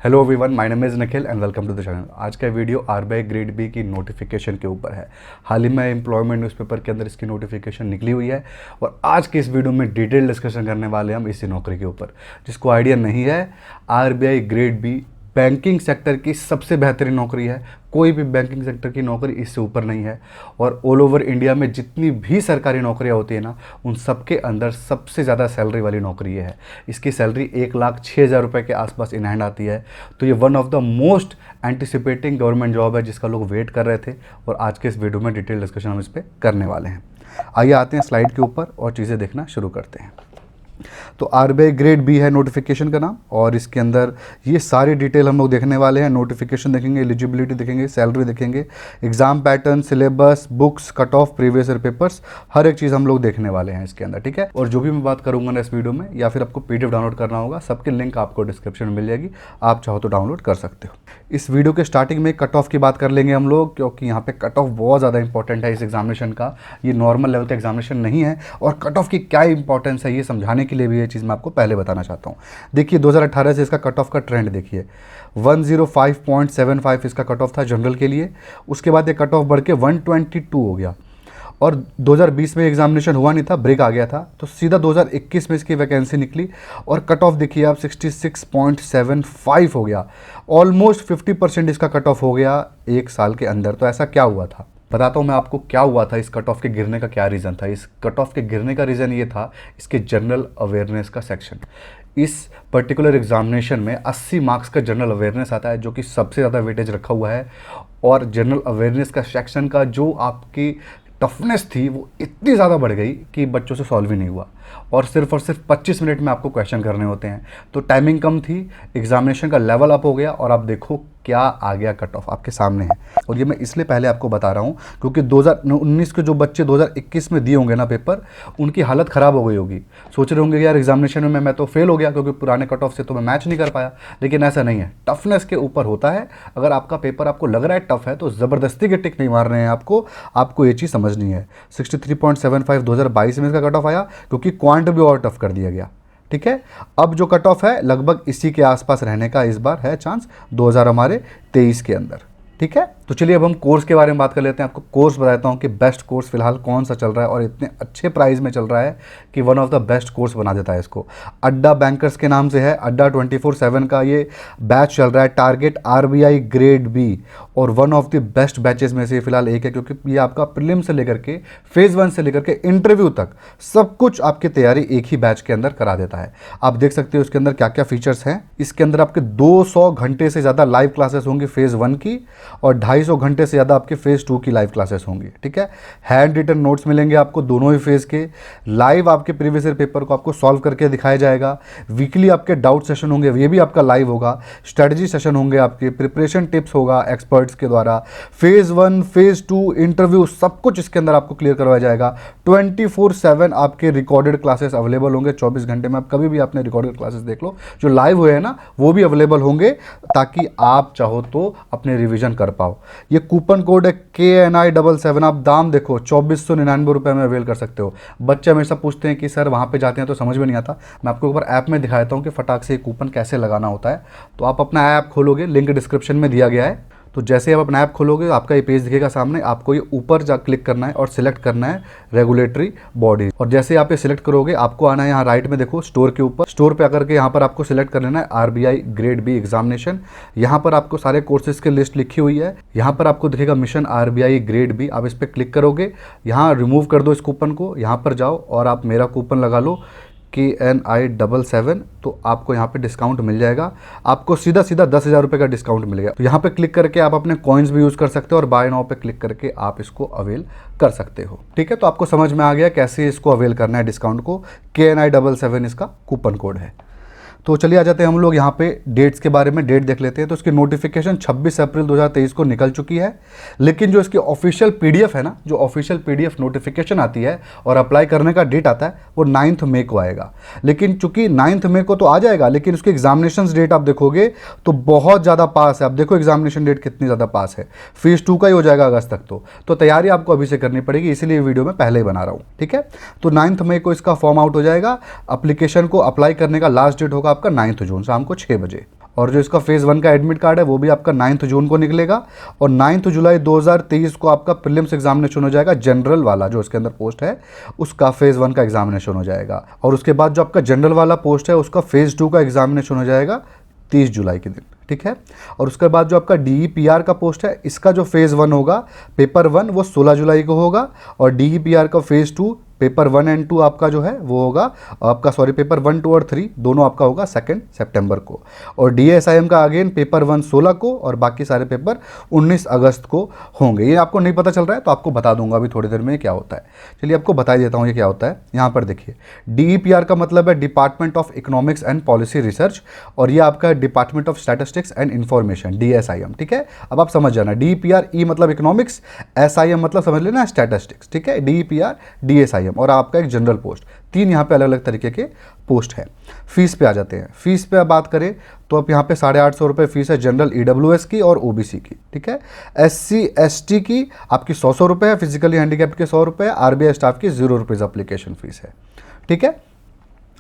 Hello everyone, my name is Nikhil and welcome to the channel. आज का video RBI grade B की notification के ऊपर है। हाल ही में एम्प्लॉयमेंट न्यूज़पेपर के अंदर इसकी नोटिफिकेशन निकली हुई है और आज के इस वीडियो में डिटेल डिस्कशन करने वाले हैं हम इसी नौकरी के ऊपर। जिसको आइडिया नहीं है, RBI grade B banking sector की सबसे बेहतरीन नौकरी है। कोई भी बैंकिंग सेक्टर की नौकरी इससे ऊपर नहीं है और ऑल ओवर इंडिया में जितनी भी सरकारी नौकरियां होती है ना, उन सबके अंदर सबसे ज़्यादा सैलरी वाली नौकरी ये है। इसकी सैलरी 1,06,000 रुपये के आसपास इन हैंड आती है। तो ये one of the most anticipating government job है जिसका लोग वेट कर रहे थे और आज के इस वीडियो में डिटेल डिस्कशन हम इस पर करने वाले हैं। आइए आते हैं स्लाइड के ऊपर और चीज़ें देखना शुरू करते हैं। तो आरबीआई ग्रेड बी है नोटिफिकेशन का नाम और इसके अंदर ये सारी डिटेल हम लोग देखने वाले हैं। नोटिफिकेशन देखेंगे, एलिजिबिलिटी देखेंगे, सैलरी देखेंगे, exam pattern, syllabus, books, cut off, previous year papers, हर एक चीज़ हम लोग देखने वाले हैं इसके अंदर, ठीक है। और जो भी मैं बात करूंगा ना इस वीडियो में, या फिर आपको पीडीएफ डाउनलोड करना होगा, सबके लिंक आपको डिस्क्रिप्शन में मिल जाएगी, आप चाहो तो डाउनलोड कर सकते हो। इस वीडियो के स्टार्टिंग में कट ऑफ की बात कर लेंगे हम लोग, क्योंकि यहाँ पे कट ऑफ बहुत ज़्यादा इंपॉर्टेंट है इस एग्जामिनेशन का। ये नॉर्मल लेवल का एग्जामिनेशन नहीं है और कट ऑफ की क्या इंपॉर्टेंस है ये समझाने के लिए भी ये चीज़ मैं आपको पहले बताना चाहता हूँ। देखिए 2018 से इसका कट ऑफ का ट्रेंड देखिए, 105.75 इसका कट ऑफ था जनरल के लिए। उसके बाद ये कट ऑफ बढ़ के 122 हो गया और 2020 में एग्जामिनेशन हुआ नहीं था, ब्रेक आ गया था, तो सीधा 2021 में इसकी वैकेंसी निकली और कट ऑफ देखिए आप 66.75 हो गया। ऑलमोस्ट 50% इसका कट ऑफ हो गया एक साल के अंदर। तो ऐसा क्या हुआ था, बताता हूँ मैं आपको क्या हुआ था। इस कट ऑफ के गिरने का क्या रीज़न था। इस कट ऑफ के गिरने का रीज़न ये था इसके जनरल अवेयरनेस का सेक्शन। इस पर्टिकुलर एग्जामिनेशन में 80 मार्क्स का जनरल अवेयरनेस आता है, जो कि सबसे ज़्यादा वेटेज रखा हुआ है। और जनरल अवेयरनेस का सेक्शन का जो आपकी टफनेस थी वो इतनी ज़्यादा बढ़ गई कि बच्चों से सॉल्व ही नहीं हुआ और सिर्फ 25 मिनट में आपको क्वेश्चन करने होते हैं। तो टाइमिंग कम थी, एग्जामिनेशन का लेवल अप हो गया और आप देखो क्या आ गया कट ऑफ आपके सामने है। और ये मैं इसलिए पहले आपको बता रहा हूँ क्योंकि 2019 के जो बच्चे 2021 में दिए होंगे ना पेपर, उनकी हालत ख़राब हो गई होगी। सोच रहे होंगे यार एग्जामिनेशन में मैं तो फेल हो गया क्योंकि पुराने कट ऑफ से तो मैं मैच नहीं कर पाया। लेकिन ऐसा नहीं है, टफनेस के ऊपर होता है। अगर आपका पेपर आपको लग रहा है टफ है तो ज़बरदस्ती के टिक नहीं मार रहे हैं आपको ये चीज़ समझनी है। 63.75 2022 में इसका कट ऑफ आया क्योंकि क्वांट भी और टफ कर दिया गया, ठीक है। अब जो कट ऑफ है लगभग इसी के आसपास रहने का इस बार है चांस 2023 के अंदर, ठीक है। तो चलिए अब हम कोर्स के बारे में बात कर लेते हैं। आपको कोर्स बताता हूँ कि बेस्ट कोर्स फिलहाल कौन सा चल रहा है और इतने अच्छे प्राइस में चल रहा है कि one of the best course बना देता है इसको। अड्डा बैंकर्स के नाम से है, अड्डा 24/7 का ये बैच चल रहा है, टारगेट आरबीआई ग्रेड बी, और one of the best batches में से फिलहाल एक है क्योंकि ये आपका प्रीलिम से लेकर के फेज़ 1 से लेकर के इंटरव्यू तक सब कुछ आपकी तैयारी एक ही बैच के अंदर करा देता है। आप देख सकते हो इसके अंदर क्या क्या फीचर्स हैं। इसके अंदर आपके 200 घंटे से ज़्यादा लाइव क्लासेस होंगी फेज़ 1 की और 250 घंटे से ज़्यादा आपके फेज़ 2 की लाइव क्लासेस होंगी, ठीक है। हैंड रिटन नोट्स मिलेंगे आपको दोनों ही फेज़ के। लाइव आपके प्रीवियस ईयर पेपर को आपको सॉल्व करके दिखाया जाएगा। वीकली आपके डाउट सेशन होंगे, ये भी आपका लाइव होगा। स्ट्रेटजी सेशन होंगे आपके, प्रिपरेशन टिप्स होगा एक्सपर्ट्स के द्वारा। फेज़ 1, फेज़ 2, इंटरव्यू, सब कुछ इसके अंदर आपको क्लियर करवाया जाएगा। 24/7 आपके रिकॉर्डेड क्लासेस अवेलेबल होंगे 24 घंटे में। आप कभी भी अपने रिकॉर्डेड क्लासेस देख लो, जो लाइव हुए हैं ना वो भी अवेलेबल होंगे ताकि आप चाहो तो अपने रिविजन कर पाओ। ये कूपन कोड है KNI77। आप दाम देखो 2499 रुपये में अवेल कर सकते हो। बच्चे हमेशा पूछते हैं कि सर वहाँ पे जाते हैं तो समझ में नहीं आता। मैं आपको एक बार ऐप में दिखा देता हूँ कि फटाक से कूपन कैसे लगाना होता है। तो आप अपना ऐप खोलोगे, लिंक डिस्क्रिप्शन में दिया गया है। तो जैसे आप अपना ऐप खोलोगे आपका ये पेज दिखेगा सामने। आपको ये ऊपर जा क्लिक करना है और सिलेक्ट करना है रेगुलेटरी बॉडी। और जैसे आप ये सिलेक्ट करोगे आपको आना है यहाँ राइट में, देखो स्टोर के ऊपर। स्टोर पे आकर के यहाँ पर आपको सिलेक्ट कर लेना है आरबीआई ग्रेड बी एग्जामिनेशन। यहाँ पर आपको सारे कोर्सेज की लिस्ट लिखी हुई है। यहाँ पर आपको दिखेगा मिशन आरबीआई ग्रेड बी। आप इस पर क्लिक करोगे, यहाँ रिमूव कर दो इस कूपन को, यहाँ पर जाओ और आप मेरा कूपन लगा लो KNI77। तो आपको यहाँ पे डिस्काउंट मिल जाएगा। आपको सीधा 10,000 रुपये का डिस्काउंट मिलेगा। तो यहाँ पे क्लिक करके आप अपने कॉइन्स भी यूज़ कर सकते हो और बाय नाउ पे क्लिक करके आप इसको अवेल कर सकते हो, ठीक है। तो आपको समझ में आ गया कैसे इसको अवेल करना है डिस्काउंट को। KNI77 इसका कूपन कोड है। तो चलिए आ जाते हैं हम लोग यहाँ पे डेट्स के बारे में। डेट देख लेते हैं। तो इसकी नोटिफिकेशन 26 अप्रैल 2023 को निकल चुकी है, लेकिन जो इसकी ऑफिशियल पीडीएफ है ना, जो ऑफिशियल पीडीएफ नोटिफिकेशन आती है और अप्लाई करने का डेट आता है वो 9 मई को आएगा। लेकिन चूंकि 9 मई को तो आ जाएगा, लेकिन उसकी एग्जामिनेशन डेट आप देखोगे तो बहुत ज़्यादा पास है। आप देखो एग्जामिनेशन डेट कितनी ज़्यादा पास है, फेज़ 2 का ही हो जाएगा अगस्त तक। तो तैयारी आपको अभी से करनी पड़ेगी, इसीलिए वीडियो में पहले ही बना रहा हूँ, ठीक है। तो 9 मई को इसका फॉर्म आउट हो जाएगा। अप्लीकेशन को अप्लाई करने का लास्ट डेट होगा आपका 9 जून शाम को 6 बजे। और जो इसका फेज़ 1 का एडमिट कार्ड है वो भी आपका 9 जून को निकलेगा, और 9 जुलाई 2023 को आपका प्रीलिम्स एग्जामिनेशन हो जाएगा, जनरल वाला जो इसके अंदर पोस्ट है उसका फेज़ 1 का एग्जामिनेशन हो जाएगा। और उसके बाद जो आपका जनरल वाला पोस्ट है उसका फेज़ 2 का एग्जामिनेशन हो जाएगा 30 जुलाई के दिन, ठीक है। और उसके बाद जो आपका DEPR का पोस्ट है इसका जो फेज़ 1 होगा पेपर 1 वो 16 जुलाई को होगा, और DEPR का फेज़ 2 पेपर 1 एंड 2 आपका जो है वो होगा आपका पेपर 1, 2 और 3 दोनों आपका होगा 2 सितंबर को। और DSIM का अगेन पेपर 1 16 को और बाकी सारे पेपर 19 अगस्त को होंगे। ये आपको नहीं पता चल रहा है तो आपको बता दूंगा अभी थोड़ी देर में क्या होता है। चलिए आपको बता देता हूँ ये क्या होता है। यहाँ पर देखिए DEPR का मतलब है department of economics and policy research, और ये आपका department of statistics and information DSIM, ठीक है। अब आप समझ जाना DEPR E मतलब इकोनॉमिक्स, SIM मतलब समझ लेना स्टैटिस्टिक्स, ठीक है। DEPR DSIM और आपका एक जनरल पोस्ट, 3 यहाँ पे अलग अलग तरीके के पोस्ट है। फीस पे आ जाते हैं। फीस पे आप बात करें तो अब यहाँ पे 850 रुपये फीस है जनरल EWS की और OBC की, ठीक है। SC ST की आपकी 100 रुपये है, फिजिकली हैंडीकैप्ड के 100 रुपये, RBI स्टाफ की 0 रुपीज़ एप्लीकेशन फीस है, ठीक है।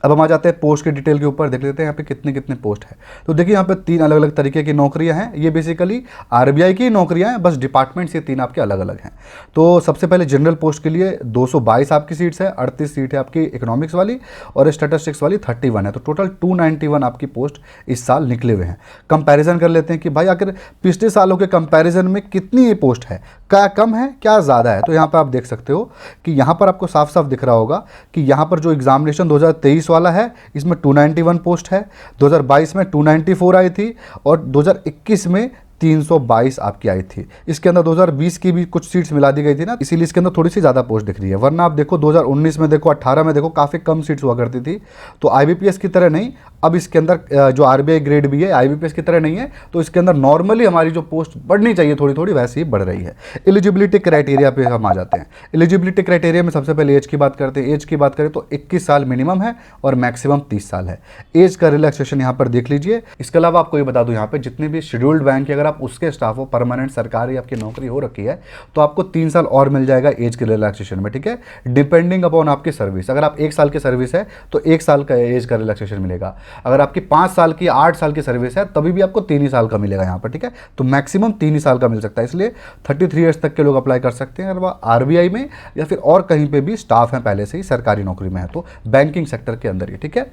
अब हम आ जाते हैं पोस्ट के डिटेल के ऊपर, देख लेते हैं यहाँ पे कितने कितने पोस्ट है। तो देखिए यहाँ पे 3 अलग अलग तरीके की नौकरियां हैं। ये बेसिकली RBI की नौकरियां हैं, बस डिपार्टमेंट से 3 आपके अलग अलग हैं। तो सबसे पहले जनरल पोस्ट के लिए 222 आपकी सीट्स है, 38 सीट है आपकी इकोनॉमिक्स वाली और स्टैटिस्टिक्स वाली 31 है। तो टोटल 291 आपकी पोस्ट इस साल निकले हुए हैं। कंपेरिजन कर लेते हैं कि भाई आखिर पिछले सालों के कंपेरिजन में कितनी ये पोस्ट है, क्या कम है क्या ज़्यादा है। तो यहाँ पर आप देख सकते हो कि यहाँ पर आपको साफ साफ दिख रहा होगा कि यहाँ पर जो एग्जामिनेशन 2023 वाला है इसमें 291 पोस्ट है, 2022 में 294 आई थी और 2021 में 322 आपकी आई थी। इसके अंदर 2020 की भी कुछ सीट्स मिला दी गई थी ना, इसीलिए इसके अंदर थोड़ी सी ज़्यादा पोस्ट दिख रही है। वरना आप देखो 2019 में देखो, 18 में देखो काफ़ी कम सीट्स हुआ करती थी। तो IBPS की तरह नहीं, अब इसके अंदर जो RBI ग्रेड भी है IBPS की तरह नहीं है, तो इसके अंदर नॉर्मली हमारी जो पोस्ट बढ़नी चाहिए थोड़ी थोड़ी वैसे ही बढ़ रही है। एलिजिबिलिटी क्राइटेरिया पे हम आ जाते हैं। एलिजिबिलिटी क्राइटेरिया में सबसे पहले एज की बात करते हैं। एज की बात करें तो 21 साल मिनिमम है और मैक्सिमम 30 साल है। एज का रिलैक्सेशन यहाँ पर देख लीजिए। इसके अलावा आपको ये बता दूँ यहाँ पे जितने भी शेड्यूल्ड बैंक के अगर आप उसके स्टाफ हो, परमानेंट सरकारी आपकी नौकरी हो रखी है, तो आपको 3 साल और मिल जाएगा एज के रिलैक्सेशन में, ठीक है। डिपेंडिंग अपॉन आपकी सर्विस, अगर आप 1 साल की सर्विस है तो 1 साल का एज का रिलैक्सेशन मिलेगा। अगर आपकी 5 साल की 8 साल की सर्विस है तभी भी आपको 3 ही साल का मिलेगा यहाँ पर, ठीक है। तो मैक्सिमम 3 ही साल का मिल सकता है, इसलिए 33 ईयर्स तक के लोग अप्लाई कर सकते हैं। अगर वह RBI में या फिर और कहीं पे भी स्टाफ है पहले से ही सरकारी नौकरी में है तो बैंकिंग सेक्टर के अंदर ही, ठीक है।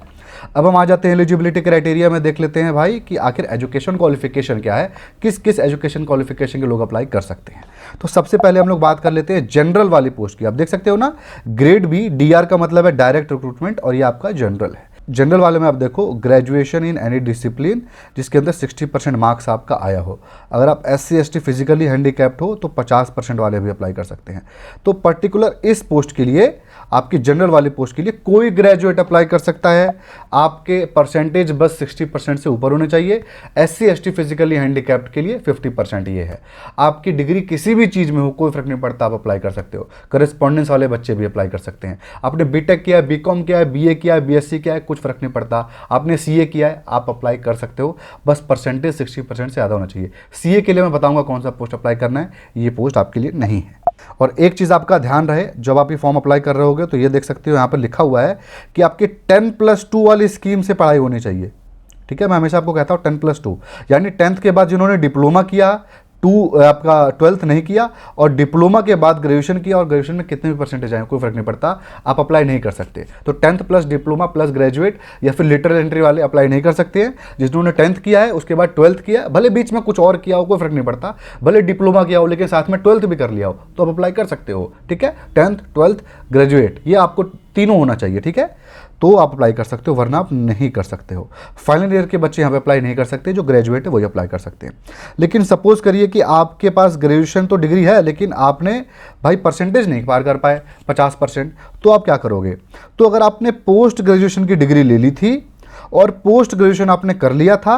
अब हम आ जाते हैं एलिजिबिलिटी क्राइटेरिया में, देख लेते हैं भाई कि आखिर एजुकेशन क्वालिफिकेशन क्या है, किस किस एजुकेशन क्वालिफिकेशन के लोग अप्लाई कर सकते हैं। तो सबसे पहले हम लोग बात कर लेते हैं जनरल वाली पोस्ट की। आप देख सकते हो ना, ग्रेड B DR का मतलब है डायरेक्ट रिक्रूटमेंट और ये आपका जनरल है। जनरल वाले में आप देखो ग्रेजुएशन इन एनी डिसिप्लिन जिसके अंदर 60% मार्क्स आपका आया हो। अगर आप SC ST फिजिकली हैंडीकैप्ड हो तो 50% वाले भी अप्लाई कर सकते हैं। तो पर्टिकुलर इस पोस्ट के लिए, आपकी जनरल वाली पोस्ट के लिए कोई ग्रेजुएट अप्लाई कर सकता है। आपके परसेंटेज बस 60% से ऊपर होने चाहिए। SC ST फिजिकली हैंडीकैप्ड के लिए 50% ये है। आपकी डिग्री किसी भी चीज़ में हो कोई फर्क नहीं पड़ता, आप अप्लाई कर सकते हो। करेस्पॉन्डेंस वाले बच्चे भी अप्लाई कर सकते हैं। आपने BTech किया है, BCom किया है, BA किया है, BSc किया है, कुछ फर्क नहीं पड़ता। आपने CA किया है, आप अप्लाई कर सकते हो, बस परसेंटेज 60% से ज़्यादा होना चाहिए। CA के लिए मैं बताऊंगा कौन सा पोस्ट अप्लाई करना है, ये पोस्ट आपके लिए नहीं है। और एक चीज़ आपका ध्यान रहे, जब आप ये फॉर्म अप्लाई कर रहे होगे तो ये देख सकते हो यहाँ पर लिखा हुआ है कि आपकी 10+2 वाली स्कीम से पढ़ाई होनी चाहिए, ठीक है। मैं हमेशा आपको कहता हूँ 10+2, यानी 10th के बाद जिन्होंने डिप्लोमा किया, आपका 12th नहीं किया और डिप्लोमा के बाद ग्रेजुएशन किया और ग्रेजुएशन में कितने भी परसेंटेज आए कोई फर्क नहीं पड़ता, आप अप्लाई नहीं कर सकते। तो 10th plus diploma plus graduate या फिर लेटरल एंट्री वाले अप्लाई नहीं कर सकते हैं। जिन्होंने 10th किया है उसके बाद 12th किया, भले बीच में कुछ और किया हो कोई फर्क नहीं पड़ता, भले डिप्लोमा किया हो लेकिन साथ में 12th भी कर लिया हो तो आप अप्लाई कर सकते हो, ठीक है। 10th 12th ग्रेजुएट ये आपको तीनों होना चाहिए, ठीक है, तो आप अप्लाई कर सकते हो, वरना आप नहीं कर सकते हो। फाइनल ईयर के बच्चे यहाँ पे अप्लाई नहीं कर सकते, जो ग्रेजुएट है वही अप्लाई कर सकते हैं। लेकिन सपोज करिए कि आपके पास ग्रेजुएशन तो डिग्री है लेकिन आपने भाई परसेंटेज नहीं पार कर पाए 50%, तो आप क्या करोगे। तो अगर आपने पोस्ट ग्रेजुएशन की डिग्री ले ली थी और पोस्ट ग्रेजुएशन आपने कर लिया था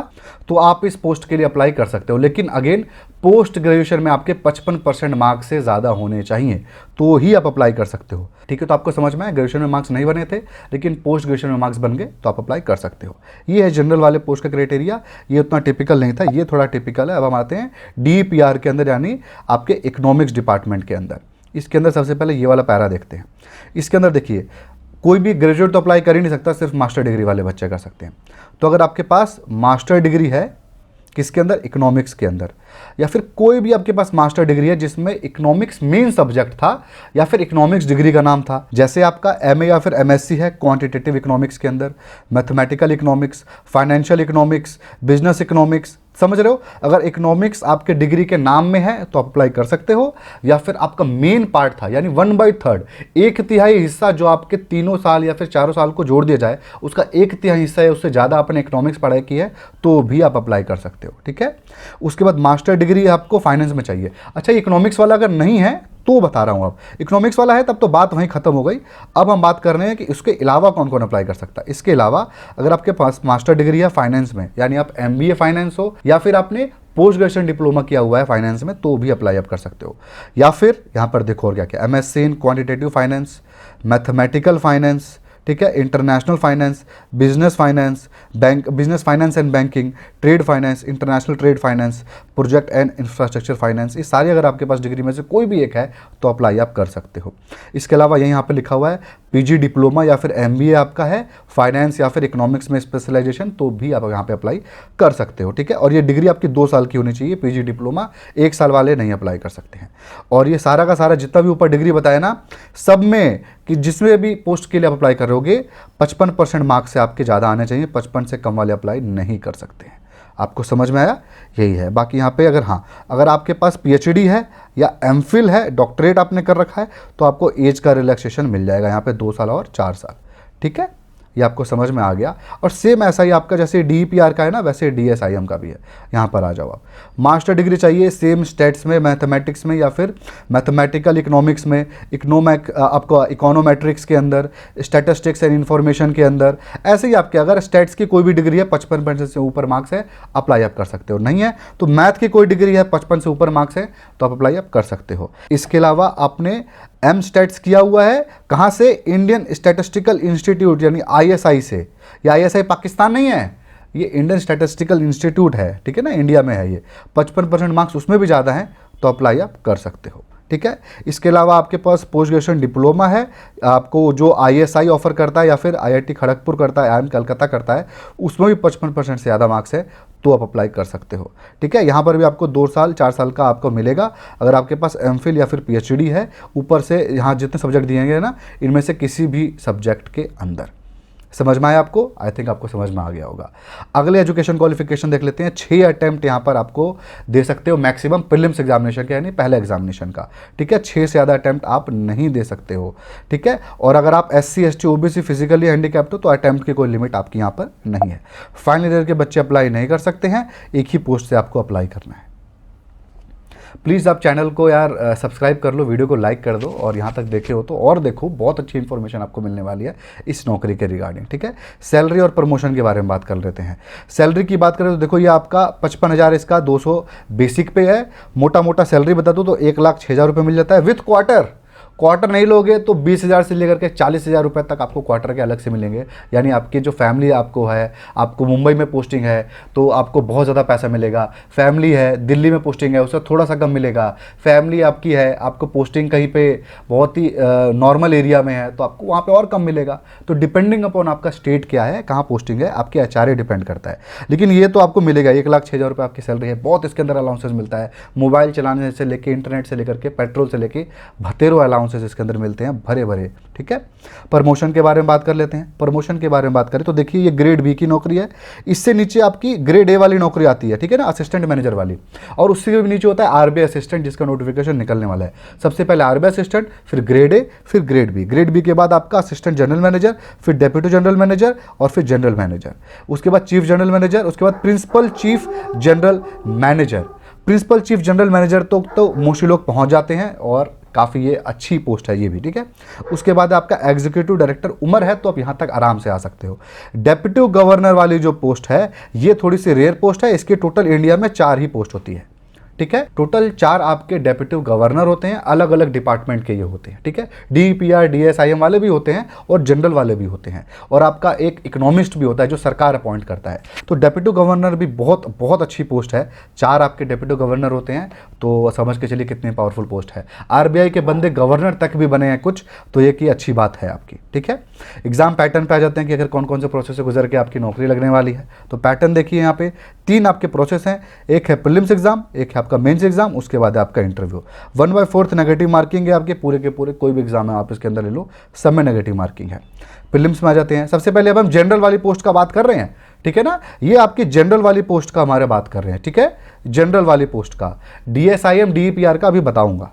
तो आप इस पोस्ट के लिए अप्लाई कर सकते हो। लेकिन अगेन पोस्ट ग्रेजुएशन में आपके 55% मार्क्स से ज़्यादा होने चाहिए तो ही आप अप्लाई कर सकते हो, ठीक है। तो आपको समझ में आया, ग्रेजुएशन में मार्क्स नहीं बने थे लेकिन पोस्ट ग्रेजुएशन में मार्क्स बन गए तो आप अप्लाई कर सकते हो। ये है जनरल वाले पोस्ट का क्राइटेरिया। ये उतना टिपिकल नहीं था, ये थोड़ा टिपिकल है। अब हम आते हैं DEPR के अंदर, यानी आपके इकोनॉमिक्स डिपार्टमेंट के अंदर। इसके अंदर सबसे पहले ये वाला पैरा देखते हैं। इसके अंदर देखिए कोई भी ग्रेजुएट तो अप्लाई कर ही नहीं सकता, सिर्फ मास्टर डिग्री वाले बच्चे कर सकते हैं। तो अगर आपके पास मास्टर डिग्री है किसके अंदर, इकोनॉमिक्स के अंदर, या फिर कोई भी आपके पास मास्टर डिग्री है जिसमें इकोनॉमिक्स मेन सब्जेक्ट था या फिर इकोनॉमिक्स डिग्री का नाम था, जैसे आपका एमए या फिर एमएससी है क्वांटिटेटिव इकोनॉमिक्स के अंदर, mathematical economics, financial economics, business economics, समझ रहे हो। अगर इकोनॉमिक्स आपके डिग्री के नाम में है तो अप्लाई कर सकते हो, या फिर आपका मेन पार्ट था यानी 1/3, 1/3 हिस्सा जो आपके 3 साल या फिर 4 साल को जोड़ दिया जाए उसका 1/3 हिस्सा है, उससे ज़्यादा आपने इकोनॉमिक्स पढ़ाई की है तो भी आप अप्लाई कर सकते हो, ठीक है। उसके बाद मास्टर डिग्री आपको फाइनेंस में चाहिए। अच्छा, इकोनॉमिक्स वाला अगर नहीं है तो बता रहा हूँ, अब इकोनॉमिक्स वाला है तब तो बात वहीं खत्म हो गई। अब हम बात कर रहे हैं कि इसके अलावा कौन कौन अप्लाई कर सकता है। इसके अलावा अगर आपके पास मास्टर डिग्री है फाइनेंस में, यानी आप एमबीए फाइनेंस हो या फिर आपने पोस्ट ग्रेजुएशन डिप्लोमा किया हुआ है फाइनेंस में, तो भी अप्लाई आप कर सकते हो। या फिर यहाँ पर देखो और क्या क्या, MSc in quantitative finance, mathematical finance, ठीक है, international finance, business finance, business finance and banking, trade finance, international trade finance, project and infrastructure finance, ये सारी अगर आपके पास डिग्री में से कोई भी एक है तो अप्लाई आप कर सकते हो। इसके अलावा यहाँ पे लिखा हुआ है पीजी डिप्लोमा या फिर एमबीए आपका है फाइनेंस या फिर इकोनॉमिक्स में स्पेशलाइजेशन, तो भी आप यहाँ पे अप्लाई कर सकते हो, ठीक है। और ये डिग्री आपकी 2 साल की होनी चाहिए, पीजी डिप्लोमा 1 साल वाले नहीं अप्लाई कर सकते हैं। और ये सारा का सारा जितना भी ऊपर डिग्री बताया ना, सब में कि जिसमें भी पोस्ट के लिए आप अप्लाई करोगे 55% मार्क्स से आपके ज़्यादा आने चाहिए, 55 से कम वाले अप्लाई नहीं कर सकते हैं। आपको समझ में आया, यही है। बाकी यहाँ पे अगर आपके पास पीएचडी है या एमफिल है, डॉक्टरेट आपने कर रखा है, तो आपको एज का रिलैक्सेशन मिल जाएगा यहाँ पे 2 साल और 4 साल, ठीक है। ये आपको समझ में आ गया। और सेम ऐसा ही आपका जैसे डीईपीआर का है ना, वैसे डीएसआईएम का भी है। यहाँ पर आ जाओ आप, मास्टर डिग्री चाहिए सेम स्टेट्स में, मैथमेटिक्स में या फिर मैथमेटिकल इकोनॉमिक्स में, आपको इकोनोमेट्रिक्स के अंदर, स्टैटिस्टिक्स एंड इन्फॉर्मेशन के अंदर, ऐसे ही आपके अगर स्टेट्स की कोई भी डिग्री है 55% से ऊपर मार्क्स है, अप्लाई आप कर सकते हो। नहीं है तो मैथ की कोई डिग्री है 55 से ऊपर मार्क्स है तो आप अप्लाई आप कर सकते हो। इसके अलावा आपने एम स्टैट्स किया हुआ है कहाँ से, इंडियन स्टैटिस्टिकल इंस्टीट्यूट यानी आईएसआई से। ये आईएसआई पाकिस्तान नहीं है, ये इंडियन स्टैटिस्टिकल इंस्टीट्यूट है, ठीक है ना, इंडिया में है ये। 55% मार्क्स उसमें भी ज़्यादा हैं तो अप्लाई आप कर सकते हो, ठीक है। इसके अलावा आपके पास पोस्ट ग्रेजुएशन डिप्लोमा है, आपको जो आईएसआई ऑफर करता है या फिर आईआईटी खड़गपुर करता है, आईआईएम कलकत्ता करता है, उसमें भी 55% से ज़्यादा मार्क्स है तो आप अप्लाई कर सकते हो, ठीक है। यहाँ पर भी आपको 2 साल 4 साल का आपको मिलेगा अगर आपके पास एमफिल या फिर पीएचडी है। ऊपर से यहाँ जितने सब्जेक्ट दिए गए ना, इनमें से किसी भी सब्जेक्ट के अंदर। समझ में आया आपको? आई थिंक आपको समझ में आ गया होगा। अगले एजुकेशन क्वालिफिकेशन देख लेते हैं। 6 अटैम्प्ट यहाँ पर आपको दे सकते हो मैक्सिमम प्रीलिम्स एग्जामिनेशन का, यानी पहले एग्जामिनेशन का, ठीक है। 6 से ज़्यादा अटैम्प्ट आप नहीं दे सकते हो, ठीक है। और अगर आप SC ST OBC physically handicapped हो तो अटैम्प्ट की कोई लिमिट आपकी यहाँ पर नहीं है। फाइनल ईयर के बच्चे अप्लाई नहीं कर सकते हैं, एक ही पोस्ट से आपको अप्लाई करना है। प्लीज़ आप चैनल को यार सब्सक्राइब कर लो, वीडियो को लाइक कर दो, और यहाँ तक देखे हो तो और देखो, बहुत अच्छी इन्फॉर्मेशन आपको मिलने वाली है इस नौकरी के रिगार्डिंग, ठीक है। सैलरी और प्रमोशन के बारे में बात कर लेते हैं। सैलरी की बात करें तो देखो ये आपका 55,000 इसका 200 बेसिक पे है। मोटा मोटा सैलरी बता दो तो 1,06,000 रुपये मिल जाता है विथ क्वार्टर नहीं लोगे तो 20,000 से लेकर के 40,000 रुपये तक आपको क्वार्टर के अलग से मिलेंगे। यानी आपकी जो फैमिली आपको है, आपको मुंबई में पोस्टिंग है तो आपको बहुत ज़्यादा पैसा मिलेगा। फैमिली है दिल्ली में पोस्टिंग है, उससे थोड़ा सा कम मिलेगा। फैमिली आपकी है, आपको पोस्टिंग कहीं पे बहुत ही नॉर्मल एरिया में है तो आपको वहाँ पे और कम मिलेगा। तो डिपेंडिंग अपॉन आपका स्टेट क्या है, कहाँ पोस्टिंग है, आपके एचआरए डिपेंड करता है। लेकिन ये तो आपको मिलेगा, 1,06,000 रुपये आपकी सैलरी है। बहुत इसके अंदर अलाउंसेस मिलता है, मोबाइल चलाने से लेके, इंटरनेट से लेकर के, पेट्रोल से लेके, भतेरो अलाउंसेस इसके अंदर मिलते हैं भरे भरे, ठीक है। प्रमोशन के बारे में बात कर लेते हैं। प्रमोशन के बारे में बात करें तो देखिए ये ग्रेड बी की नौकरी है, इससे नीचे आपकी ग्रेड ए वाली नौकरी आती है, ठीक है ना, असिस्टेंट मैनेजर वाली। और उससे भी नीचे होता है आरबीआई असिस्टेंट, जिसका नोटिफिकेशन निकलने वाला है। सबसे पहले आरबीआई असिस्टेंट, फिर ग्रेड ए, फिर ग्रेड बी। ग्रेड बी के बाद आपका असिस्टेंट जनरल मैनेजर, फिर डेप्यूटी जनरल मैनेजर और फिर जनरल मैनेजर। उसके बाद चीफ जनरल मैनेजर, उसके बाद principal chief general manager. Principal chief general manager तो मोस्टली लोग पहुंच जाते हैं और काफ़ी ये अच्छी पोस्ट है ये भी, ठीक है। उसके बाद आपका एग्जीक्यूटिव डायरेक्टर उम्र है तो आप यहाँ तक आराम से आ सकते हो। डेप्यूटी गवर्नर वाली जो पोस्ट है ये थोड़ी सी रेयर पोस्ट है, इसके टोटल इंडिया में 4 ही पोस्ट होती है, ठीक है। टोटल 4 आपके डेप्यूटी गवर्नर होते हैं, अलग अलग डिपार्टमेंट के ये होते हैं, ठीक है। DPR DSIM वाले भी होते हैं और जनरल वाले भी होते हैं, और आपका एक इकोनॉमिस्ट भी होता है जो सरकार अपॉइंट करता है। तो डेप्यूटी गवर्नर भी बहुत बहुत अच्छी पोस्ट है, 4 आपके डेप्यूटी गवर्नर होते हैं, तो समझ के चलिए कितनी पावरफुल पोस्ट है। RBI के बंदे गवर्नर तक भी बने हैं कुछ, तो ये की अच्छी बात है आपकी, ठीक है। एग्जाम पैटर्न पे आ जाते हैं कि अगर कौन कौन से प्रोसेस से गुजर के आपकी नौकरी लगने वाली है। तो पैटर्न देखिए यहाँ पे 3 आपके प्रोसेस हैं, एक है प्रीलिम्स एग्जाम, एक है आपका मेंस एग्जाम, उसके बाद है आपका इंटरव्यू। 1/4 नेगेटिव मार्किंग है आपके, पूरे के पूरे कोई भी एग्जाम है आप इसके अंदर ले लो, सब में नेगेटिव मार्किंग है। प्रीलिम्स में आ जाते हैं। सबसे पहले अब हम जनरल वाली पोस्ट का बात कर रहे हैं, ठीक है ना। ये आपकी जनरल वाली पोस्ट का हमारे बात कर रहे हैं, ठीक है। जनरल वाली पोस्ट का DSIM DPR का अभी बताऊंगा,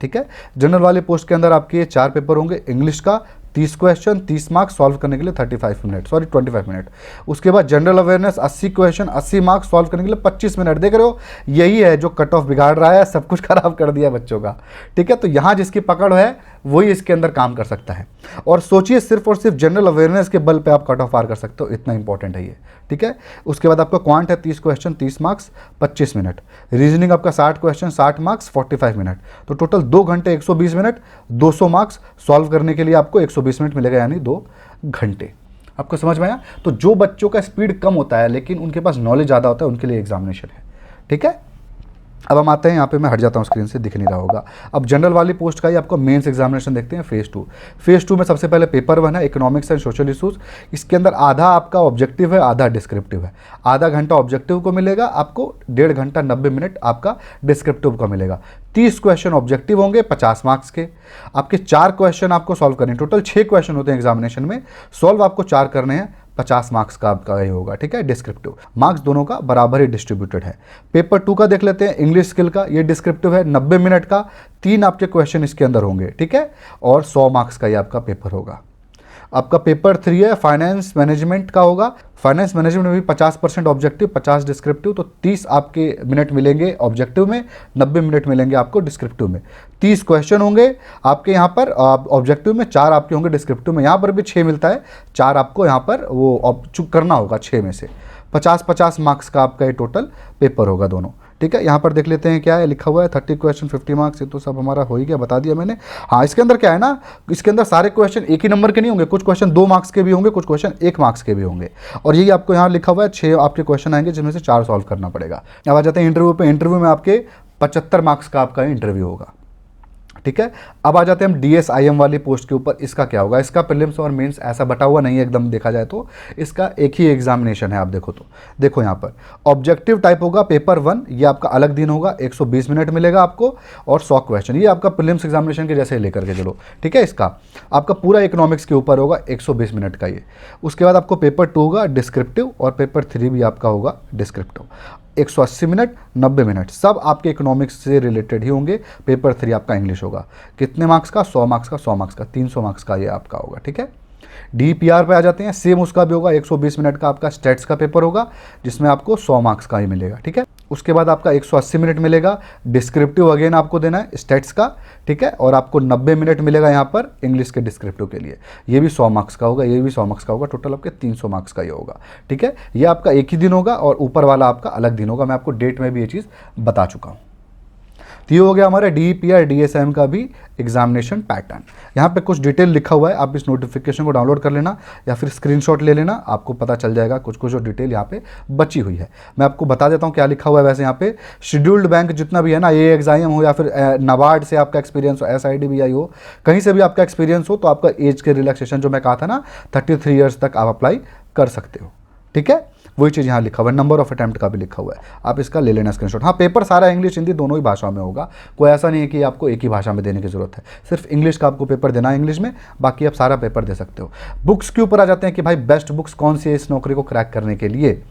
ठीक है। जनरल वाली पोस्ट के अंदर आपके 4 पेपर होंगे। इंग्लिश का 30 क्वेश्चन, 30 मार्क्स, सॉल्व करने के लिए 25 मिनट। उसके बाद general awareness 80 question, 80 marks, solve करने के लिए 25 मिनट। देख रहे हो, यही है जो कट ऑफ बिगाड़ रहा है, सब कुछ खराब कर दिया बच्चों का, ठीक है। तो यहाँ जिसकी पकड़ है वही इसके अंदर काम कर सकता है। और सोचिए, सिर्फ और सिर्फ जनरल अवेयरनेस के बल पे आप कट ऑफ पार कर सकते हो, इतना इंपॉर्टेंट है ये, ठीक है। उसके बाद आपका क्वांट है 30 क्वेश्चन, 30 मार्क्स, 25 मिनट। रीजनिंग आपका 60 क्वेश्चन, 60 मार्क्स, 45 मिनट। तो टोटल 2 घंटे 120 मिनट, 200 मार्क्स सॉल्व करने के लिए आपको 120 मिनट मिलेगा, यानी 2 घंटे। आपको समझ में आया। तो जो बच्चों का स्पीड कम होता है लेकिन उनके पास नॉलेज ज़्यादा होता है, उनके लिए एग्जामिनेशन है, ठीक है। अब हम आते हैं, यहाँ पे मैं हट जाता हूँ, स्क्रीन से दिख नहीं रहा होगा। अब जनरल वाली पोस्ट का ही आपको मेंस एग्जामिनेशन देखते हैं, फेज़ 2। फेज़ 2 में सबसे पहले पेपर 1 है, इकोनॉमिक्स एंड सोशल इशूज़। इसके अंदर आधा आपका ऑब्जेक्टिव है, आधा डिस्क्रिप्टिव है। आधा घंटा ऑब्जेक्टिव को मिलेगा आपको, 1.5 घंटा 90 मिनट आपका डिस्क्रिप्टिव का मिलेगा। 30 क्वेश्चन ऑब्जेक्टिव होंगे 50 मार्क्स के। आपके 4 क्वेश्चन आपको सॉल्व करने, टोटल 6 क्वेश्चन होते हैं एग्जामिनेशन में, सॉल्व आपको 4 करने हैं, 50 मार्क्स का आपका ये होगा, ठीक है। डिस्क्रिप्टिव मार्क्स दोनों का बराबर ही डिस्ट्रीब्यूटेड है। पेपर 2 का देख लेते हैं, इंग्लिश स्किल का। ये डिस्क्रिप्टिव है, 90 मिनट का, 3 आपके क्वेश्चन इसके अंदर होंगे, ठीक है, और 100 मार्क्स का ये आपका पेपर होगा। आपका पेपर 3 है, फाइनेंस मैनेजमेंट का होगा। फाइनेंस मैनेजमेंट में भी 50% ऑब्जेक्टिव, 50 डिस्क्रिप्टिव, तो 30 आपके मिनट मिलेंगे ऑब्जेक्टिव में, 90 मिनट मिलेंगे आपको डिस्क्रिप्टिव में। 30 क्वेश्चन होंगे आपके यहाँ पर ऑब्जेक्टिव में, 4 आपके होंगे डिस्क्रिप्टिव में। यहाँ पर भी 6 मिलता है, 4 आपको यहाँ पर वो करना होगा 6 में से। 50-50 मार्क्स का आपका ये टोटल पेपर होगा दोनों, ठीक है। यहाँ पर देख लेते हैं क्या है लिखा हुआ है, 30 क्वेश्चन 50 मार्क्स, ये तो सब हमारा हो ही गया, बता दिया मैंने। हाँ, इसके अंदर क्या है ना, इसके अंदर सारे क्वेश्चन एक ही नंबर के नहीं होंगे, कुछ क्वेश्चन 2 मार्क्स के भी होंगे, कुछ क्वेश्चन 1 मार्क्स के भी होंगे। और यही आपको यहाँ लिखा हुआ है, 6 आपके क्वेश्चन आएंगे जिसमें से 4 सॉल्व करना पड़ेगा। अब आ जाते हैं इंटरव्यू पे। इंटरव्यू में आपके 75 मार्क्स का आपका इंटरव्यू होगा, ठीक है। अब आ जाते हैं हम DSIM वाली पोस्ट के ऊपर। इसका क्या होगा, इसका प्रीलिम्स और मेंस ऐसा बटा हुआ नहीं है एकदम, देखा जाए तो इसका एक ही एग्जामिनेशन है। आप देखो तो देखो यहाँ पर ऑब्जेक्टिव टाइप होगा, पेपर 1 ये आपका अलग दिन होगा, 120 मिनट मिलेगा आपको, और 100 क्वेश्चन। ये आपका प्रीलिम्स एग्जामिनेशन के जैसे लेकर के चलो, ठीक है। इसका आपका पूरा इकोनॉमिक्स के ऊपर होगा, 120 मिनट का ये। उसके बाद आपको पेपर 2 होगा डिस्क्रिप्टिव, और पेपर 3 भी आपका होगा डिस्क्रिप्टिव। 180 मिनट, 90 मिनट, सब आपके इकोनॉमिक्स से रिलेटेड ही होंगे। पेपर 3 आपका इंग्लिश होगा, कितने मार्क्स का, 100 मार्क्स का, 100 मार्क्स का, 300 मार्क्स का ये आपका होगा, ठीक है। DPR पे आ जाते हैं, सेम उसका भी होगा, 120 मिनट का आपका स्टेट्स का पेपर होगा, जिसमें आपको 100 मार्क्स का ही मिलेगा, ठीक है। उसके बाद आपका 180 मिनट मिलेगा डिस्क्रिप्टिव, अगेन आपको देना है स्टेट्स का, ठीक है। और आपको 90 मिनट मिलेगा यहाँ पर इंग्लिश के डिस्क्रिप्टिव के लिए, ये भी 100 मार्क्स का होगा, ये भी 100 मार्क्स का होगा, टोटल आपके 300 मार्क्स का ये होगा, ठीक है। ये आपका एक ही दिन होगा और ऊपर वाला आपका अलग दिन होगा, मैं आपको डेट में भी ये चीज़ बता चुका हूँ। तो ये हो गया हमारा DPR DSIM का भी एग्जामिनेशन पैटर्न। यहाँ पे कुछ डिटेल लिखा हुआ है, आप इस नोटिफिकेशन को डाउनलोड कर लेना या फिर स्क्रीनशॉट ले लेना, आपको पता चल जाएगा कुछ कुछ जो डिटेल यहाँ पे बची हुई है। मैं आपको बता देता हूँ क्या लिखा हुआ है। वैसे यहाँ पे शेड्यूल्ड बैंक जितना भी है ना, ये एग्जाम हो या फिर नाबार्ड से आपका एक्सपीरियंस हो, SIDBI हो, कहीं से भी आपका एक्सपीरियंस हो, तो आपका एज के रिलैक्सेशन जो मैं कहा था ना 33 ईयर्स तक आप अप्लाई कर सकते हो, ठीक है। वही चीज़ यहाँ लिखा हुआ है, नंबर ऑफ अटेम्प्ट का भी लिखा हुआ है, आप इसका ले लेना स्क्रीनशॉट। हाँ, पेपर सारा इंग्लिश हिंदी दोनों ही भाषाओं में होगा, कोई ऐसा नहीं है कि आपको एक ही भाषा में देने की जरूरत है, सिर्फ इंग्लिश का आपको पेपर देना है इंग्लिश में, बाकी आप सारा पेपर दे सकते हो। बुक्स के ऊपर आ जाते हैं कि भाई बेस्ट बुक्स कौन सी है इस नौकरी को क्रैक करने के लिए।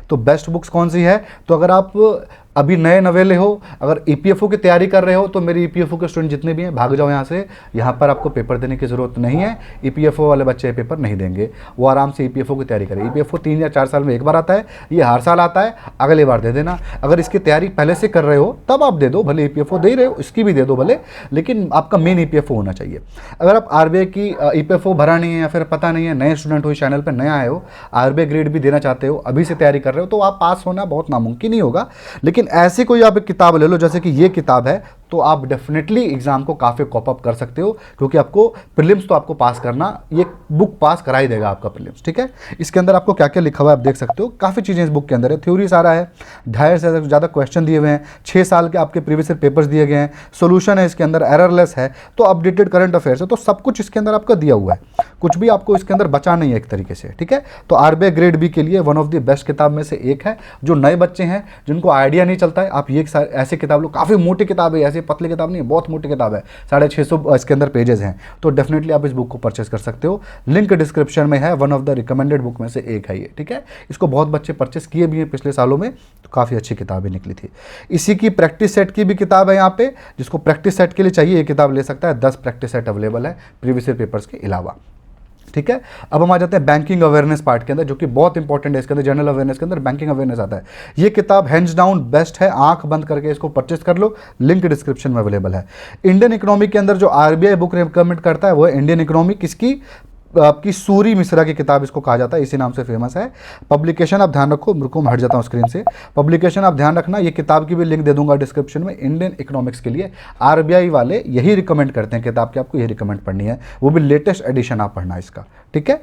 तो बेस्ट बुक्स कौन सी है, तो अगर आप अभी नए नवेले हो, अगर EPFO की तैयारी कर रहे हो, तो मेरे EPFO के स्टूडेंट जितने भी हैं भाग जाओ यहाँ से, यहाँ पर आपको पेपर देने की ज़रूरत नहीं है। EPFO वाले बच्चे पेपर नहीं देंगे, वो आराम से EPFO की तैयारी करें। EPFO 3 या 4 साल में एक बार आता है, ये हर साल आता है, अगले बार दे देना। अगर इसकी तैयारी पहले से कर रहे हो तब आप दे दो, भले EPFO दे ही रहे हो इसकी भी दे दो भले, लेकिन आपका मेन EPFO होना चाहिए। अगर आप RBI की EPFO भरा नहीं है या फिर पता नहीं है, नए स्टूडेंट हो, इस चैनल पर नया आए हो, RBI ग्रेड भी देना चाहते हो, अभी से तैयारी कर रहे हो, तो आप पास होना बहुत नामुमकिन ही होगा। लेकिन लेकिन ऐसी कोई आप एक किताब ले लो जैसे कि ये किताब है, तो आप डेफिनेटली एग्जाम को काफ़ी कॉप अप कर सकते हो, क्योंकि आपको प्रीलिम्स तो आपको पास करना, ये बुक पास करा ही देगा आपका प्रीलिम्स, ठीक है। इसके अंदर आपको क्या क्या लिखा हुआ है आप देख सकते हो, काफ़ी चीज़ें इस बुक के अंदर है, थ्योरी सारा है, 250 से ज़्यादा क्वेश्चन दिए हुए हैं, 6 साल के आपके प्रीवियस ईयर पेपर्स दिए गए हैं, सोल्यूशन है इसके अंदर, एररलेस है, तो अपडेटेड करंट अफेयर्स है, तो सब कुछ इसके अंदर आपका दिया हुआ है, कुछ भी आपको इसके अंदर बचा नहीं है एक तरीके से, ठीक है। तो आरबीआई ग्रेड बी के लिए वन ऑफ द बेस्ट किताब में से एक है। जो नए बच्चे हैं जिनको आइडिया नहीं चलता है, आप ये ऐसी किताब लो, काफ़ी मोटी किताब है, ऐसी पतली किताब नहीं है, बहुत मोटी किताब है, 650 इसके अंदर पेजेस हैं, तो डेफिनेटली आप इस बुक को परचेस कर सकते हो, लिंक डिस्क्रिप्शन में है, one of the recommended book में से एक है ये, ठीक है। इसको बहुत बच्चे परचेस किए भी हैं पिछले सालों में, तो काफ़ी अच्छी किताबें निकली थी। इसी की प्रैक्टिस सेट की भी किताब है यहाँ पे, जिसको प्रैक्टिस सेट के लिए चाहिए ये किताब ले सकता है, 10 प्रैक्टिस सेट अवेलेबल है प्रीवियस ईयर पेपर्स के अलावा, ठीक है। अब हम आ जाते हैं बैंकिंग अवेयरनेस पार्ट के अंदर, जो कि बहुत इंपॉर्टेंट है। इसके अंदर जनरल अवेयरनेस के अंदर बैंकिंग अवेयरनेस आता है। ये किताब हैंड्स डाउन बेस्ट है, आंख बंद करके इसको परचेस कर लो, लिंक डिस्क्रिप्शन में अवेलेबल है। इंडियन इकोनॉमी के अंदर जो आरबीआई बुक रिकमेंड करता है वो है इंडियन इकोनॉमी, किसकी, आपकी सूरी मिश्रा की किताब इसको कहा जाता है, इसी नाम से फेमस है। पब्लिकेशन आप ध्यान रखो, रुको मैं हट जाता हूँ स्क्रीन से, पब्लिकेशन आप ध्यान रखना, ये किताब की भी लिंक दे दूंगा डिस्क्रिप्शन में। इंडियन इकोनॉमिक्स के लिए आरबीआई वाले यही रिकमेंड करते हैं किताब की, आपको यही रिकमेंड पढ़नी है, वो भी लेटेस्ट एडिशन आप पढ़ना इसका, ठीक है।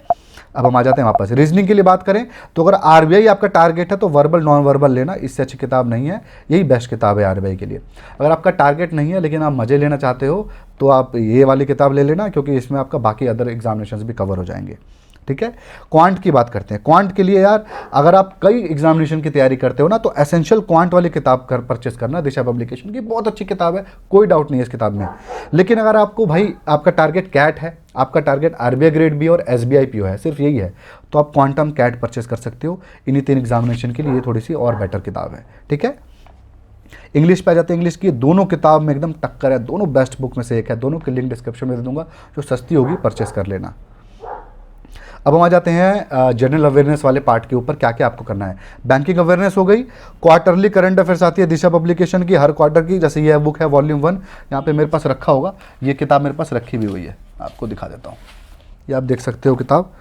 अब हम आ जाते हैं वापस रीजनिंग के लिए बात करें, तो अगर आरबीआई आपका टारगेट है तो वर्बल नॉन वर्बल लेना, इससे अच्छी किताब नहीं है, यही बेस्ट किताब है आरबीआई के लिए। अगर आपका टारगेट नहीं है लेकिन आप मज़े लेना चाहते हो तो आप ये वाली किताब ले लेना, क्योंकि इसमें आपका बाकी अदर एग्जामिनेशंस भी कवर हो जाएंगे, ठीक है। क्वांट की बात करते हैं। क्वांट के लिए यार अगर आप कई एग्जामिनेशन की तैयारी करते हो ना, तो एसेंशियल क्वांट वाली किताब परचेस करना, दिशा पब्लिकेशन की, बहुत अच्छी किताब है, कोई डाउट नहीं है इस किताब में। लेकिन अगर आपको भाई आपका टारगेट कैट है, आपका टारगेट आरबीआई ग्रेड बी और एसबीआई पीओ है, सिर्फ यही है, तो आप क्वांटम कैट परचेस कर सकते हो। इन्हीं 3 एग्जामिनेशन के लिए ये थोड़ी सी और बेटर किताब है, ठीक है। इंग्लिश पे आ जाते हैं। इंग्लिश की दोनों किताब में एकदम टक्कर है, दोनों बेस्ट बुक में से एक है, दोनों की लिंक डिस्क्रिप्शन में दे दूंगा, जो सस्ती होगी परचेस कर लेना। अब हम आ जाते हैं जनरल अवेयरनेस वाले पार्ट के ऊपर, क्या क्या आपको करना है। बैंकिंग अवेयरनेस हो गई, क्वार्टरली करंट अफेयर्स आती है दिशा पब्लिकेशन की, हर क्वार्टर की, जैसे यह बुक है वॉल्यूम 1, यहाँ पे मेरे पास रखा होगा, ये किताब मेरे पास रखी भी हुई है, आपको दिखा देता हूँ, ये आप देख सकते हो किताब,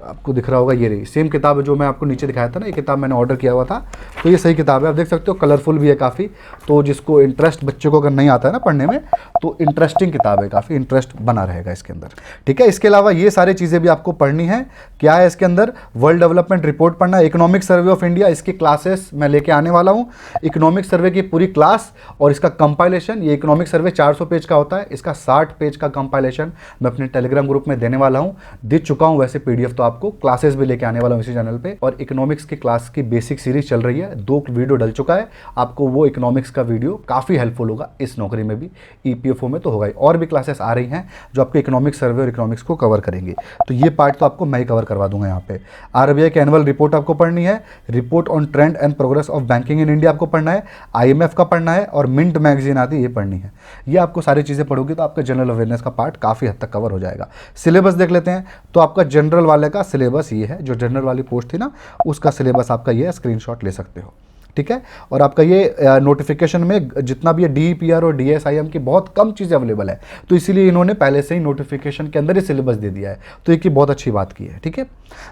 आपको दिख रहा होगा, ये रही सेम किताब है जो मैं आपको नीचे दिखाया था ना, ये किताब मैंने ऑर्डर किया हुआ था, तो ये सही किताब है, आप देख सकते हो, कलरफुल भी है काफ़ी, तो जिसको इंटरेस्ट बच्चे को अगर नहीं आता है ना पढ़ने में, तो इंटरेस्टिंग किताब है, काफ़ी इंटरेस्ट बना रहेगा इसके अंदर, ठीक है। इसके अलावा ये सारी चीज़ें भी आपको पढ़नी है। क्या है इसके अंदर, वर्ल्ड डेवलपमेंट रिपोर्ट पढ़ना है, इकोनॉमिक सर्वे ऑफ इंडिया, इसकी क्लासेस मैं लेके आने वाला हूँ, इकोनॉमिक सर्वे की पूरी क्लास और इसका कंपाइलेशन। ये इकोनॉमिक सर्वे 400 पेज का होता है, इसका 60 पेज का कंपाइलेशन मैं अपने टेलीग्राम ग्रुप में देने वाला हूँ, दे चुका हूँ वैसे पीडीएफ, तो आपको क्लासेस भी लेके आने वाला हूँ इसी चैनल पे। और इकोनॉमिक्स की क्लास की बेसिक सीरीज चल रही है, 2 वीडियो डल चुका है, आपको वो इकोनॉमिक्स का वीडियो काफ़ी हेल्पफुल होगा इस नौकरी में भी, ईपीएफओ में तो होगा ही, और भी क्लासेस आ रही हैं जो आपके इकोनॉमिक सर्वे और इकोनॉमिक्स को कवर करेंगे, तो ये पार्ट तो आपको मैं ही कवर करवा दूंगा यहाँ पे। आरबीआई की एनुअल रिपोर्ट आपको पढ़नी है, report on trend and progress of banking in India आपको पढ़ना है, आईएमएफ का पढ़ना है, और मिंट मैगजीन आती है ये पढ़नी है। ये आपको सारी चीज़ें पढ़ोगे तो आपका जनरल अवेयरनेस का पार्ट काफ़ी हद तक कवर हो जाएगा। सिलेबस देख लेते हैं, तो आपका जनरल वाले का सिलेबस ये है, जो जनरल वाली पोस्ट थी ना उसका सिलेबस आपका ये है, स्क्रीनशॉट ले सकते हो, ठीक है। और आपका ये नोटिफिकेशन में जितना भी है डीईपीआर और डीएसआईएम की बहुत कम चीज़ें अवेलेबल है, तो इसीलिए इन्होंने पहले से ही नोटिफिकेशन के अंदर ही सिलेबस दे दिया है, तो एक बहुत अच्छी बात की है, ठीक है।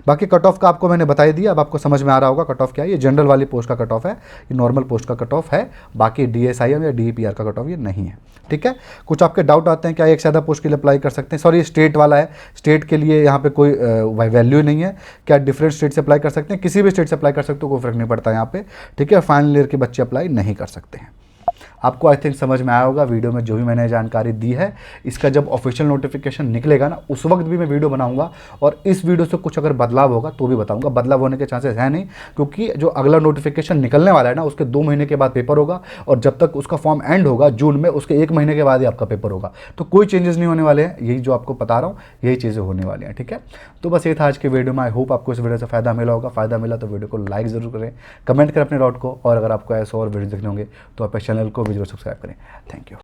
बाकी कट ऑफ का आपको मैंने बता दिया, अब आपको समझ में आ रहा होगा कट ऑफ क्या है। ये जनरल वाली पोस्ट का कट ऑफ है, ये नॉर्मल पोस्ट का कट ऑफ है, बाकी डीएसआईएम या डीईपीआर का कट ऑफ ये नहीं है, ठीक है। कुछ आपके डाउट आते हैं क्या एक से ज़्यादा पोस्ट के लिए अप्लाई कर सकते हैं, सॉरी स्टेट वाला है, स्टेट के लिए यहाँ पे कोई वैल्यू नहीं है, क्या डिफरेंट स्टेट से अप्लाई कर सकते हैं, किसी भी स्टेट से अप्लाई कर सकते हो, कोई फर्क नहीं पड़ता यहाँ पे, ठीक है। फाइनल ईयर के बच्चे अप्लाई नहीं कर सकते हैं। आपको आई थिंक समझ में आया होगा वीडियो में जो भी मैंने जानकारी दी है। इसका जब ऑफिशियल नोटिफिकेशन निकलेगा ना उस वक्त भी मैं वीडियो बनाऊंगा, और इस वीडियो से कुछ अगर बदलाव होगा तो भी बताऊंगा। बदलाव होने के चांसेस है नहीं, क्योंकि जो अगला नोटिफिकेशन निकलने वाला है ना उसके 2 महीने के बाद पेपर होगा, और जब तक उसका फॉर्म एंड होगा जून में, उसके 1 महीने के बाद ही आपका पेपर होगा, तो कोई चेंजेस नहीं होने वाले हैं। यही जो आपको बता रहा हूँ यही चीज़ें होने वाली हैं, ठीक है। तो बस ये था आज के वीडियो में। आई होप आपको इस वीडियो से फ़ायदा मिला होगा। फ़ायदा मिला तो वीडियो को लाइक ज़रूर करें, कमेंट करें अपने डाउट को, और अगर आपको ऐसे और वीडियो देखने होंगे तो आप इस चैनल को भी जरूर सब्सक्राइब करें। Thank you.